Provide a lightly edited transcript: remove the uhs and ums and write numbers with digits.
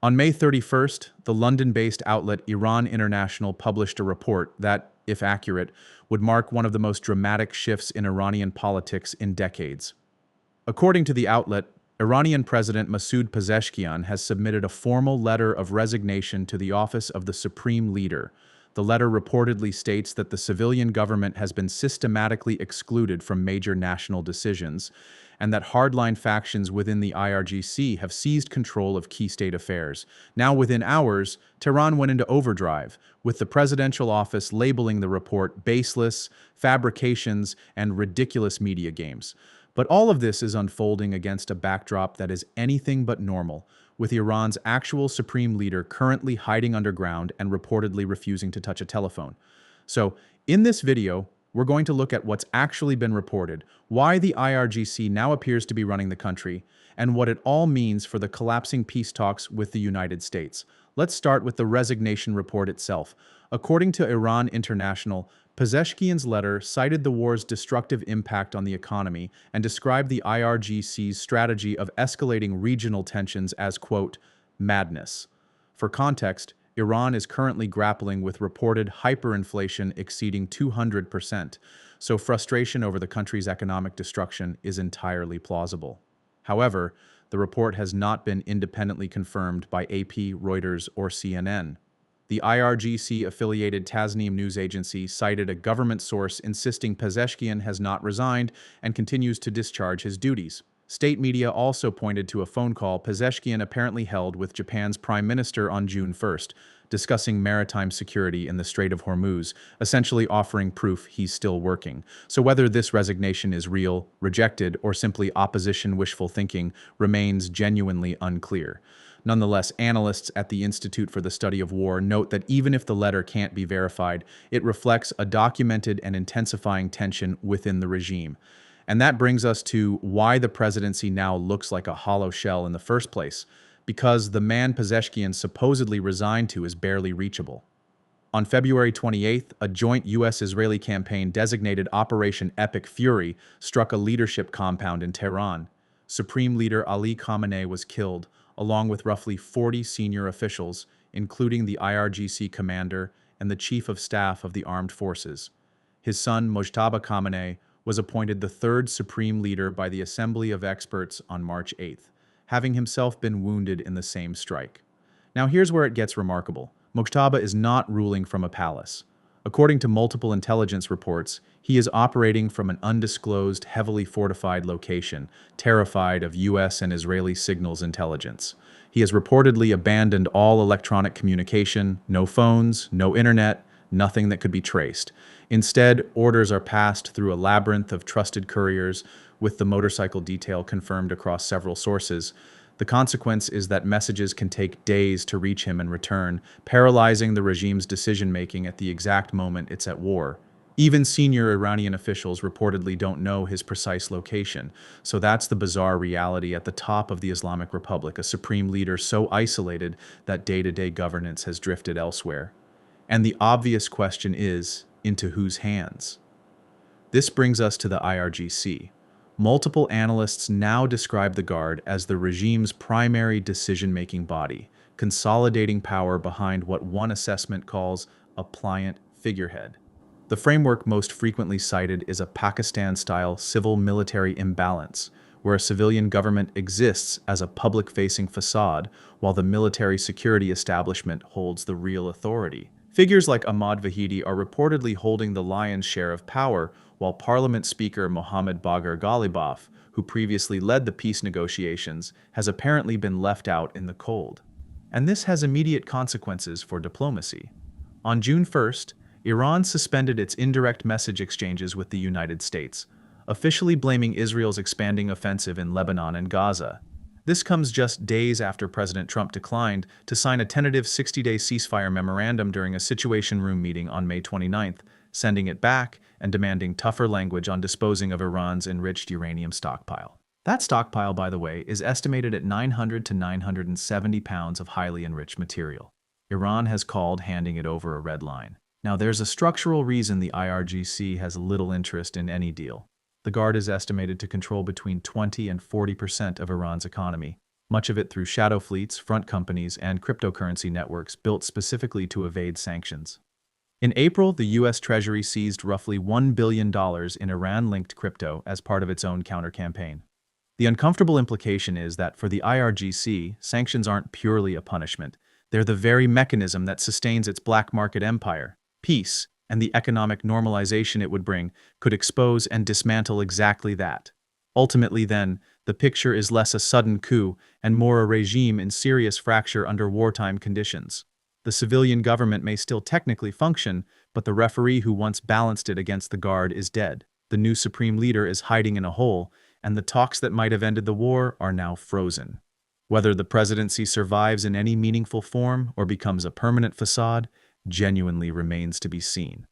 On May 31st, the London-based outlet Iran International published a report that, if accurate, would mark one of the most dramatic shifts in Iranian politics in decades. According to the outlet, Iranian President Masoud Pezeshkian has submitted a formal letter of resignation to the office of the Supreme Leader. The letter reportedly states that the civilian government has been systematically excluded from major national decisions, and that hardline factions within the IRGC have seized control of key state affairs. Now, within hours, Tehran went into overdrive, with the presidential office labeling the report baseless, fabrications, and ridiculous media games. But all of this is unfolding against a backdrop that is anything but normal, with Iran's actual supreme leader currently hiding underground and reportedly refusing to touch a telephone. So, in this video, we're going to look at what's actually been reported, why the IRGC now appears to be running the country, and what it all means for the collapsing peace talks with the United States. Let's start with the resignation report itself. According to Iran International, Pezeshkian's letter cited the war's destructive impact on the economy and described the IRGC's strategy of escalating regional tensions as, quote, madness. For context, Iran is currently grappling with reported hyperinflation exceeding 200%, so frustration over the country's economic destruction is entirely plausible. However, the report has not been independently confirmed by AP, Reuters, or CNN. The IRGC-affiliated Tasnim news agency cited a government source insisting Pezeshkian has not resigned and continues to discharge his duties. State media also pointed to a phone call Pezeshkian apparently held with Japan's Prime Minister on June 1st, discussing maritime security in the Strait of Hormuz, essentially offering proof he's still working. So whether this resignation is real, rejected, or simply opposition wishful thinking remains genuinely unclear. Nonetheless, analysts at the Institute for the Study of War note that even if the letter can't be verified, it reflects a documented and intensifying tension within the regime. And that brings us to why the presidency now looks like a hollow shell in the first place, because the man Pezeshkian supposedly resigned to is barely reachable. On February 28th, a joint U.S.-Israeli campaign designated Operation Epic Fury struck a leadership compound in Tehran. Supreme Leader Ali Khamenei was killed, along with roughly 40 senior officials, including the IRGC commander and the chief of staff of the armed forces. His son, Mojtaba Khamenei, was appointed the third supreme leader by the Assembly of Experts on March 8th, having himself been wounded in the same strike. Now here's where it gets remarkable. Mojtaba is not ruling from a palace. According to multiple intelligence reports, he is operating from an undisclosed, heavily fortified location, terrified of U.S. and Israeli signals intelligence. He has reportedly abandoned all electronic communication, no phones, no internet, nothing that could be traced. Instead, orders are passed through a labyrinth of trusted couriers, with the motorcycle detail confirmed across several sources. The consequence is that messages can take days to reach him and return, paralyzing the regime's decision-making at the exact moment it's at war. Even senior Iranian officials reportedly don't know his precise location, so that's the bizarre reality at the top of the Islamic Republic, a supreme leader so isolated that day-to-day governance has drifted elsewhere. And the obvious question is, into whose hands? This brings us to the IRGC. Multiple analysts now describe the Guard as the regime's primary decision-making body, consolidating power behind what one assessment calls a pliant figurehead. The framework most frequently cited is a Pakistan-style civil-military imbalance, where a civilian government exists as a public-facing facade while the military security establishment holds the real authority. Figures like Ahmad Vahidi are reportedly holding the lion's share of power, while Parliament Speaker Mohammad Bagher Ghalibaf, who previously led the peace negotiations, has apparently been left out in the cold. And this has immediate consequences for diplomacy. On June 1st, Iran suspended its indirect message exchanges with the United States, officially blaming Israel's expanding offensive in Lebanon and Gaza. This comes just days after President Trump declined to sign a tentative 60-day ceasefire memorandum during a Situation Room meeting on May 29th, sending it back and demanding tougher language on disposing of Iran's enriched uranium stockpile. That stockpile, by the way, is estimated at 900 to 970 pounds of highly enriched material. Iran has called handing it over a red line. Now, there's a structural reason the IRGC has little interest in any deal. The Guard is estimated to control between 20 and 40% of Iran's economy, much of it through shadow fleets, front companies, and cryptocurrency networks built specifically to evade sanctions. In April, the U.S. Treasury seized roughly $1 billion in Iran-linked crypto as part of its own counter-campaign. The uncomfortable implication is that for the IRGC, sanctions aren't purely a punishment. They're the very mechanism that sustains its black market empire. Peace, and the economic normalization it would bring, could expose and dismantle exactly that. Ultimately, then, the picture is less a sudden coup and more a regime in serious fracture under wartime conditions. The civilian government may still technically function, but the referee who once balanced it against the guard is dead. The new supreme leader is hiding in a hole, and the talks that might have ended the war are now frozen. Whether the presidency survives in any meaningful form or becomes a permanent facade genuinely remains to be seen.